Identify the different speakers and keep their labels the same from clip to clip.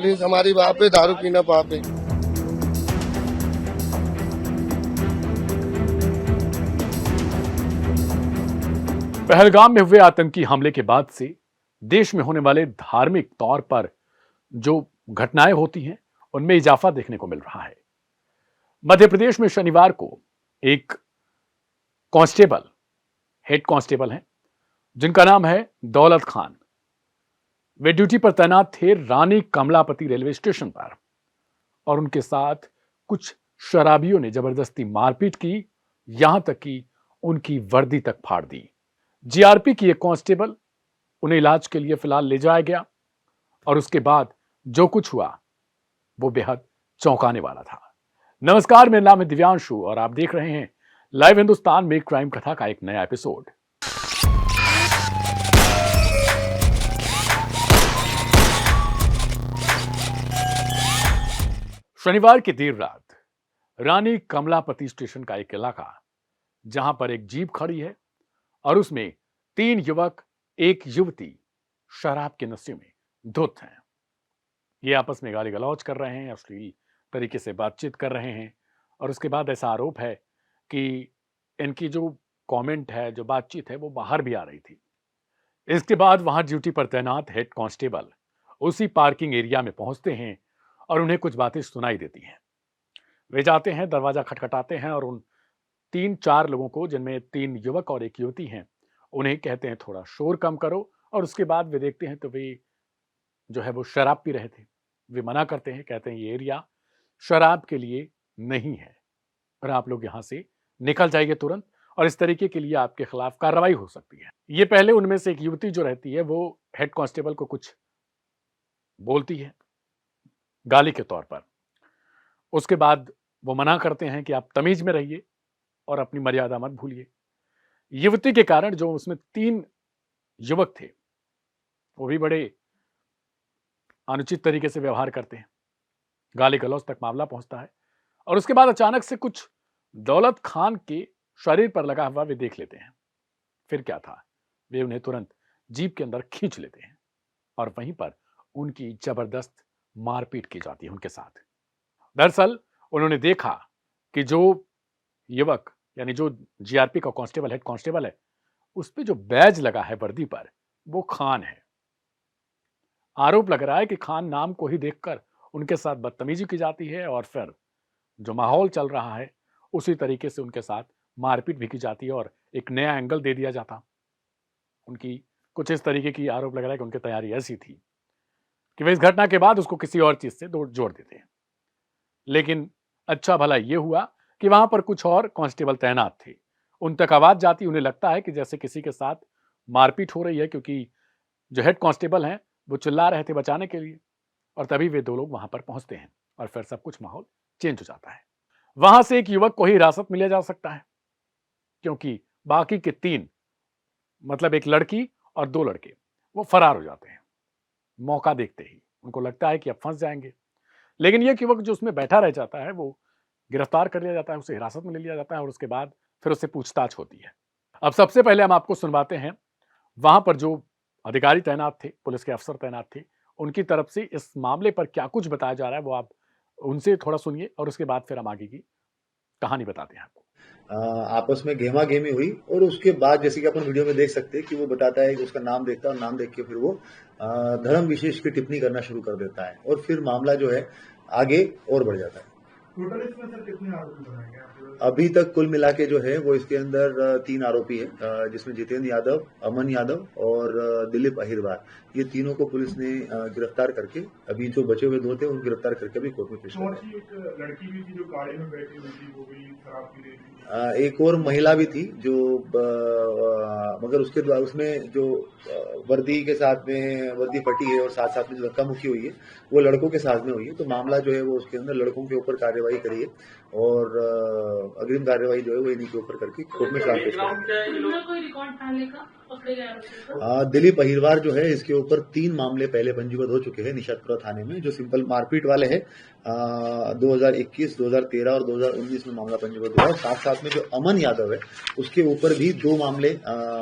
Speaker 1: Please हमारी बात पे, दारू पीना पाप है।
Speaker 2: पहलगाम में हुए आतंकी हमले के बाद से देश में होने वाले धार्मिक तौर पर जो घटनाएं होती हैं उनमें इजाफा देखने को मिल रहा है। मध्य प्रदेश में शनिवार को एक कांस्टेबल, हेड कांस्टेबल हैं जिनका नाम है दौलत खान। वे ड्यूटी पर तैनात थे रानी कमलापति रेलवे स्टेशन पर और उनके साथ कुछ शराबियों ने जबरदस्ती मारपीट की, यहां तक कि उनकी वर्दी तक फाड़ दी। जीआरपी की एक कांस्टेबल, उन्हें इलाज के लिए फिलहाल ले जाया गया और उसके बाद जो कुछ हुआ वो बेहद चौंकाने वाला था। नमस्कार, मेरा नाम है दिव्यांशु और आप देख रहे हैं लाइव हिंदुस्तान में क्राइम कथा का एक नया एपिसोड। शनिवार की देर रात रानी कमलापति स्टेशन का एक इलाका, जहां पर एक जीप खड़ी है और उसमें 3 युवक, एक युवती शराब के नशे में धुत हैं। ये आपस में गाली गलौज कर रहे हैं, अश्लील तरीके से बातचीत कर रहे हैं और उसके बाद ऐसा आरोप है कि इनकी जो कमेंट है, जो बातचीत है, वो बाहर भी आ रही थी। इसके बाद वहां ड्यूटी पर तैनात हेड कांस्टेबल उसी पार्किंग एरिया में पहुंचते हैं और उन्हें कुछ बातें सुनाई देती हैं। वे जाते हैं, दरवाजा खटखटाते हैं और उन 3-4 लोगों को, जिनमें 3 युवक और एक युवती हैं, उन्हें कहते हैं थोड़ा शोर कम करो। और उसके बाद वे देखते हैं तो वे जो है वो शराब पी रहे थे। वे मना करते हैं, कहते हैं ये एरिया शराब के लिए नहीं है और आप लोग यहां से निकल जाइए तुरंत, और इस तरीके के लिए आपके खिलाफ कार्रवाई हो सकती है। ये पहले उनमें से एक युवती जो रहती है वो हेड कांस्टेबल को कुछ बोलती है गाली के तौर पर। उसके बाद वो मना करते हैं कि आप तमीज में रहिए और अपनी मर्यादा मत भूलिए। युवती के कारण जो उसमें 3 युवक थे वो भी बड़े अनुचित तरीके से व्यवहार करते हैं, गाली गलौज तक मामला पहुंचता है। और उसके बाद अचानक से कुछ दौलत खान के शरीर पर लगा हुआ वे देख लेते हैं। फिर क्या था, वे उन्हें तुरंत जीप के अंदर खींच लेते हैं और वहीं पर उनकी जबरदस्त मारपीट की जाती है उनके साथ। दरअसल उन्होंने देखा कि जो युवक, यानी जो जीआरपी का कांस्टेबल, हेड कांस्टेबल है, उस पे जो बैज लगा है वर्दी पर, वो खान है। आरोप लग रहा है कि खान नाम को ही देखकर उनके साथ बदतमीजी की जाती है और फिर जो माहौल चल रहा है उसी तरीके से उनके साथ मारपीट भी की जाती है और एक नया एंगल दे दिया जाता। उनकी कुछ इस तरीके की आरोप लग रहा है कि उनकी तैयारी ऐसी थी कि वे इस घटना के बाद उसको किसी और चीज से जोड़ देते हैं। लेकिन अच्छा भला ये हुआ कि वहां पर कुछ और कांस्टेबल तैनात थे। उन तक आवाज जाती, उन्हें लगता है कि जैसे किसी के साथ मारपीट हो रही है, क्योंकि जो हेड कांस्टेबल हैं वो चिल्ला रहे थे बचाने के लिए। और तभी वे 2 लोग वहां पर पहुंचते हैं और फिर सब कुछ माहौल चेंज हो जाता है। वहां से एक युवक को ही हिरासत में लिया जा सकता है, क्योंकि बाकी के 3, मतलब एक लड़की और 2 लड़के, वो फरार हो जाते हैं मौका देखते ही। उनको लगता है कि अब फंस जाएंगे, लेकिन यह युवक जो उसमें बैठा रह जाता है वो गिरफ्तार कर लिया जाता है, उसे हिरासत में ले लिया जाता है और उसके बाद फिर उससे पूछताछ होती है। अब सबसे पहले हम आपको सुनवाते हैं वहां पर जो अधिकारी तैनात थे, पुलिस के अफसर तैनात थे, उनकी तरफ से इस मामले पर क्या कुछ बताया जा रहा है वो आप उनसे थोड़ा सुनिए और उसके बाद फिर हम आगे की कहानी बताते हैं आपको।
Speaker 3: आपस में गेमा गेमी हुई और उसके बाद जैसे कि अपन वीडियो में देख सकते हैं कि वो बताता है कि उसका नाम देखता है और नाम देख के फिर वो धर्म विशेष की टिप्पणी करना शुरू कर देता है और फिर मामला जो है आगे और बढ़ जाता है।
Speaker 4: टोटल इसमें सर कितने आरोपी बनाए गए?
Speaker 3: अभी तक कुल मिला के जो है वो इसके अंदर 3 आरोपी है, जिसमें जितेंद्र यादव, अमन यादव और दिलीप अहिरवार। ये तीनों को पुलिस ने गिरफ्तार करके, अभी जो बचे हुए 2 थे उनको गिरफ्तार करके अभी कोर्ट में पेश किया।
Speaker 4: एक लड़की भी थी जो गाड़ी में बैठी हुई थी, वो भी शराब पी रही थी।
Speaker 3: एक और महिला भी थी जो मगर उसके द्वारा उसमें जो वर्दी के साथ में वर्दी फटी है और साथ साथ में जो धक्का मुक्की हुई है वो लड़कों के साथ में हुई है। तो मामला जो है वो उसके अंदर लड़कों के ऊपर कार्यवाही करी है और अग्रिम कार्यवाही जो है वो इन्हीं के ऊपर करके कोर्ट में पेश करेंगे। दिलीप अहिरवार जो है इसके ऊपर 3 मामले पहले पंजीबद्ध हो चुके हैं निशातपुरा थाने में, जो सिंपल मारपीट वाले हैं। 2021, 2013 और 2019 में मामला पंजीबद्ध हुआ। साथ साथ में जो अमन यादव है उसके ऊपर भी 2 मामले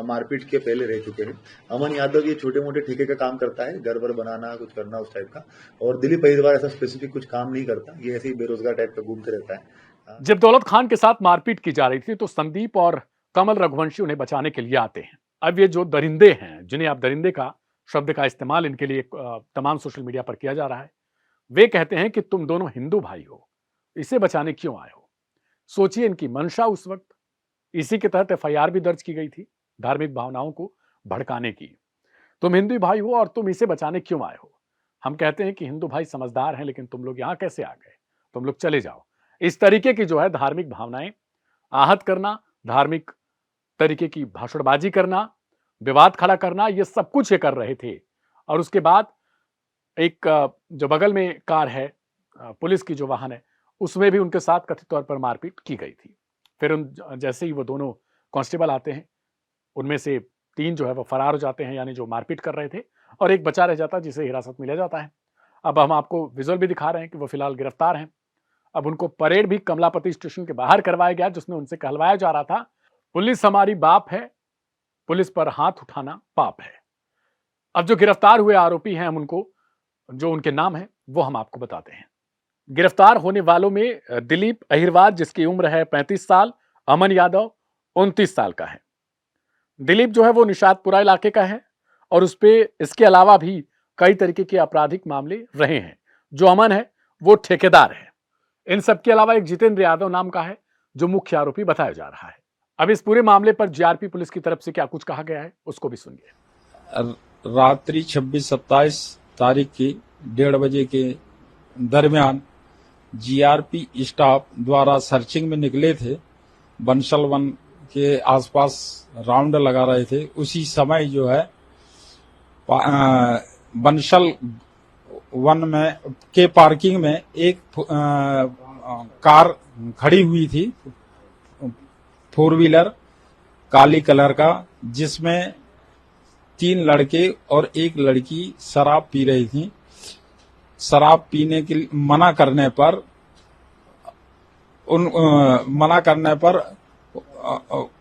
Speaker 3: मारपीट के पहले रह चुके हैं। अमन यादव ये छोटे मोटे ठेके का काम करता है, घर वर बनाना, कुछ करना उस टाइप का। और दिलीप अहिरवार ऐसा स्पेसिफिक कुछ काम नहीं करता, ये ऐसे ही बेरोजगार टाइप का घूमते रहता है।
Speaker 2: जब दौलत खान के साथ मारपीट की जा रही थी तो संदीप और कमल रघुवंशी उन्हें बचाने के लिए आते हैं। अब ये जो दरिंदे हैं, जिन्हें आप दरिंदे का शब्द का इस्तेमाल इनके लिए तमाम सोशल मीडिया पर किया जा रहा है, वे कहते हैं कि तुम दोनों हिंदू भाई हो, इसे बचाने क्यों आए हो। सोचिए इनकी मंशा उस वक्त। इसी के तहत एफआईआर भी दर्ज की गई थी, धार्मिक भावनाओं को भड़काने की। तुम हिंदू भाई हो और तुम इसे बचाने क्यों आए हो। हम कहते हैं कि हिंदू भाई समझदार हैं, लेकिन तुम लोग यहां कैसे आ गए, तुम लोग चले जाओ। इस तरीके की जो है धार्मिक भावनाएं आहत करना, धार्मिक तरीके की भाषणबाजी करना, विवाद खड़ा करना, ये सब कुछ ये कर रहे थे। और उसके बाद एक जो बगल में कार है, पुलिस की जो वाहन है, उसमें भी उनके साथ कथित तौर पर मारपीट की गई थी। फिर जैसे ही वो दोनों कांस्टेबल आते हैं, उनमें से 3 जो है वो फरार हो जाते हैं, यानी जो मारपीट कर रहे थे, और एक बचा रह जाता है जिसे हिरासत में लिया जाता है। अब हम आपको विजुअल भी दिखा रहे हैं कि वो फिलहाल गिरफ्तार हैं। अब उनको परेड भी कमलापति स्टेशन के बाहर करवाया गया, जिसमें उनसे कहलवाया जा रहा था, पुलिस हमारी बाप है, पुलिस पर हाथ उठाना पाप है। अब जो गिरफ्तार हुए आरोपी हैं, हम उनको जो उनके नाम है वो हम आपको बताते हैं। गिरफ्तार होने वालों में दिलीप अहिरवार, जिसकी उम्र है 35 साल, अमन यादव 29 साल का है। दिलीप जो है वो निशातपुरा इलाके का है और उस पे इसके अलावा भी कई तरीके के आपराधिक मामले रहे हैं। जो अमन है वो ठेकेदार है। इन सब के अलावा एक जितेंद्र यादव नाम का है जो मुख्य आरोपी बताया जा रहा है। अब इस पूरे मामले पर जीआरपी पुलिस की तरफ से क्या कुछ कहा गया है, उसको भी सुनिए।
Speaker 5: रात्रि 26-27 तारीख की 1:30 बजे के दरमियान जीआरपी स्टाफ द्वारा सर्चिंग में निकले थे। बंसल वन के आसपास राउंड लगा रहे थे। उसी समय जो है बंसल वन में के पार्किंग में एक कार खड़ी हुई थी, 4 व्हीलर काली कलर का, जिसमें 3 लड़के और 1 लड़की शराब पी रही थी। शराब पीने के मना करने पर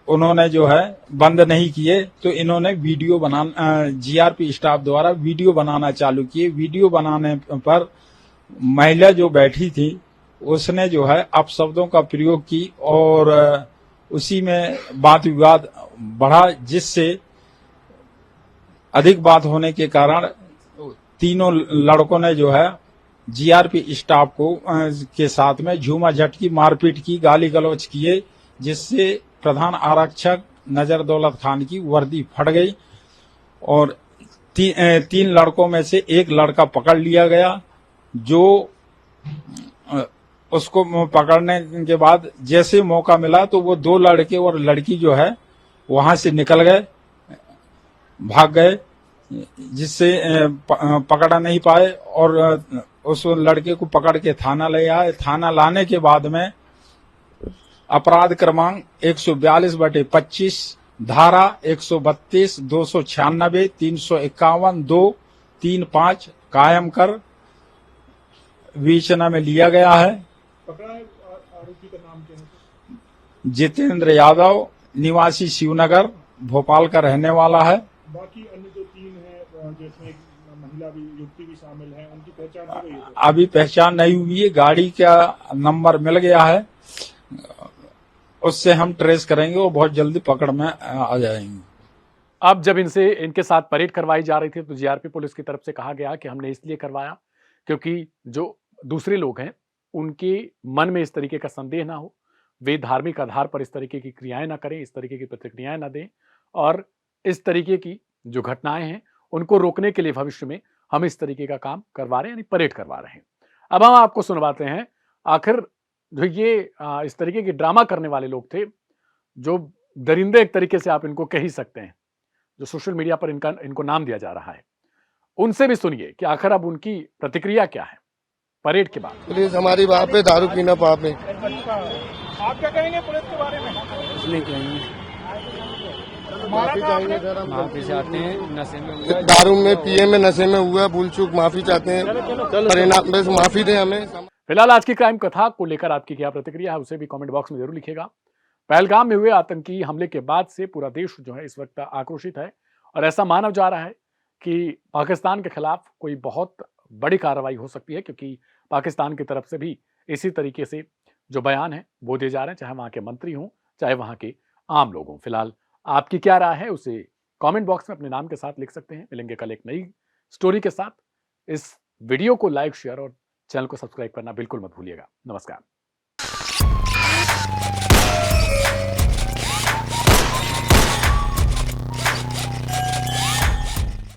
Speaker 5: उन्होंने जो है बंद नहीं किए, तो इन्होंने वीडियो जीआरपी स्टाफ द्वारा वीडियो बनाना चालू किए। वीडियो बनाने पर महिला जो बैठी थी उसने जो है अपशब्दों का प्रयोग की और उसी में वाद विवाद बढ़ा, जिससे अधिक बात होने के कारण तीनों लड़कों ने जो है जीआरपी स्टाफ को के साथ में झूमा झटकी मारपीट की, गाली गलौज किए, जिससे प्रधान आरक्षक नजर दौलत खान की वर्दी फट गई और 3 लड़कों में से 1 लड़का पकड़ लिया गया। जो उसको पकड़ने के बाद जैसे मौका मिला तो वो 2 लड़के और लड़की जो है वहां से निकल गए, भाग गए, जिससे पकड़ा नहीं पाए और उस लड़के को पकड़ के थाना ले आए। थाना लाने के बाद में अपराध क्रमांक 142/25 धारा 132, 296, 351, 2, 3, 5 कायम कर विवेचना में लिया गया है।
Speaker 4: पकड़ा है आरोपी का नाम क्या है?
Speaker 5: जितेंद्र यादव, निवासी शिवनगर, भोपाल का रहने वाला है।
Speaker 4: बाकी अन्य जो 3 हैं, जिसमें एक महिला भी, युवती भी शामिल है, उनकी पहचान हो गई है?
Speaker 5: अभी पहचान नहीं हुई है। गाड़ी का नंबर मिल गया है, उससे हम ट्रेस करेंगे और बहुत जल्दी पकड़ में आ जाएंगे।
Speaker 2: अब जब इनके साथ परेड करवाई जा रही थी तो जीआरपी पुलिस की तरफ से कहा गया कि हमने इसलिए करवाया क्योंकि जो दूसरे लोग हैं उनके मन में इस तरीके का संदेह ना हो, वे धार्मिक आधार पर इस तरीके की क्रियाएं ना करें, इस तरीके की प्रतिक्रियाएं ना दें, और इस तरीके की जो घटनाएं हैं उनको रोकने के लिए भविष्य में हम इस तरीके का काम करवा रहे हैं, यानी परेड करवा रहे हैं। अब हम आपको सुनवाते हैं आखिर जो ये इस तरीके की ड्रामा करने वाले लोग थे, जो दरिंदे एक तरीके से आप इनको कह ही सकते हैं, जो सोशल मीडिया पर इनको नाम दिया जा रहा है, उनसे भी सुनिए कि आखिर अब उनकी प्रतिक्रिया क्या है परेड के बाद।
Speaker 1: पुलिस हमारी बाप है, दारू पीना पाप है।
Speaker 4: आप क्या कहेंगे पुलिस के बारे में?
Speaker 6: कुछ नहीं कहेंगे,
Speaker 1: माफी चाहेंगे सर, हम
Speaker 6: माफी चाहते हैं। नशे में
Speaker 1: दारू में पिए में नशे में हुआ भूल चूक, माफी चाहते हैं, परिणाम बस माफी दें हमें।
Speaker 2: फिलहाल आज की क्राइम कथा को लेकर आपकी क्या प्रतिक्रिया है उसे भी कमेंट बॉक्स में जरूर लिखिएगा। पहलगाम में हुए आतंकी हमले के बाद से पूरा देश जो है इस वक्त आक्रोशित है और ऐसा माना जा रहा है कि पाकिस्तान के खिलाफ कोई बहुत बड़ी कार्रवाई हो सकती है, क्योंकि पाकिस्तान की तरफ से भी इसी तरीके से जो बयान है वो दिए जा रहे हैं, चाहे वहां के मंत्री हों चाहे वहां के आम लोग हों। फिलहाल आपकी क्या राय है उसे कमेंट बॉक्स में अपने नाम के साथ लिख सकते हैं। मिलेंगे कल एक नई स्टोरी के साथ। इस वीडियो को लाइक, शेयर और चैनल को सब्सक्राइब करना बिल्कुल मत भूलिएगा। नमस्कार।